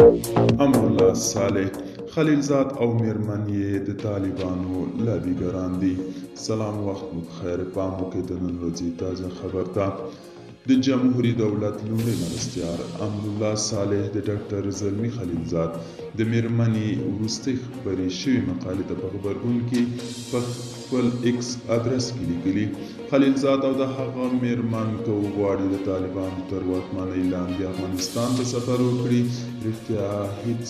امرالله صالح خلیلزاد او میرمن یې د طالبانو لابیګران دي. سلام، وخت مو بخیر. پام وکړئ د نن ورځې تازه خبر ته. د جمهوري دولت لومړی مرستیال امرالله صالح د ډاکټر زلمي خلیلزاد د میرمنې وروستۍ خپرې شوې مقالې ته په غبرګون کې په خپل ایکس ادرس کې لیکلي: خلیلزاد او د هغه میرمن که وغواړي د طالبانو تر واکمنۍ لاندې افغانستان ته سفر وکړي، رښتیا هیڅ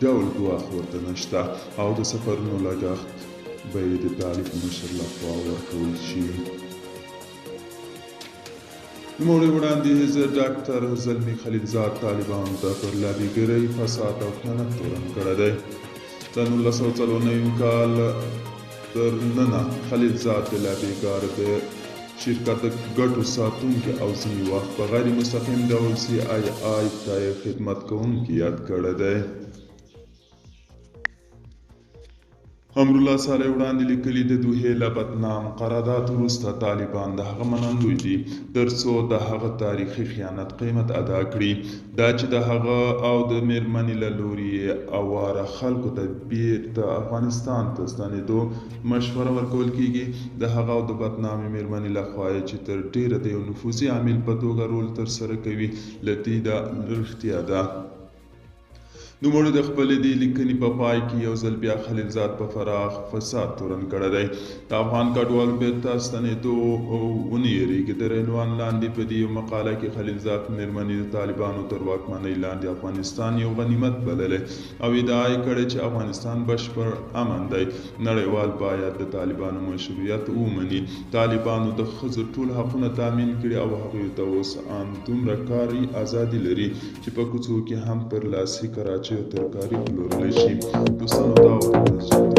ډول ګواښ ورته نشته او د سفرونو لګښت به یې د طالب مشر لخوا ورکول شي. نوموړي وړاندیز ډاکټر زلمي خلیلزاد طالبانو ته پر لابیګرۍ، فساد او خیانت تورن کړی دی. د 1994 کال تر ننه خلیلزاد د لابیګار د شرکت د ګټو ساتونکي او ځینې وخت په غیر مستقیم ډول CIA ته خدمت کوونکي یاد کړی دی. امرالله صالح وړاندې لیکلي: د دوحې له بدنام قرارداد وروسته طالبان د هغه منندوی دي ترڅو د هغه تاریخي خیانت قیمت ادا کړي. دا چې د هغه او د میرمنې له لوري اواره خلکو ته بیرته افغانستان ته ستنېدو مشوره ورکول کیږي، د هغه او د بدنامې میرمنې لخوا چې تر ډیره د یو نفوذي عامل په توګه رول ترسره کوي له دې دا رښتیا ده. نوموړي د خپلې دې لیکنې په پای کې یو ځل بیا خلیلزاد په پراخ فساد تورن کړی دی. د افغان کډوالو بیرته ستنېدو ونه یېرېږي. د عنوان لاندې په دې مقاله کې خلیلزاد میرمنې د طالبانو تر واکمنۍ لاندې افغانستان یو غنیمت بللی او ادعا یې کړې چې افغانستان بشپړ امن دی. نړیوال باید د طالبانو مشروعیت ومني. طالبانو د ښځو ټول حقونه تامین کړي او هغوی ته اوس ان دومره کاري ازادي لري چې په کوڅو کې هم پر لاسي کراچۍ او ترکاري پلورلی شي. دوستانو، دا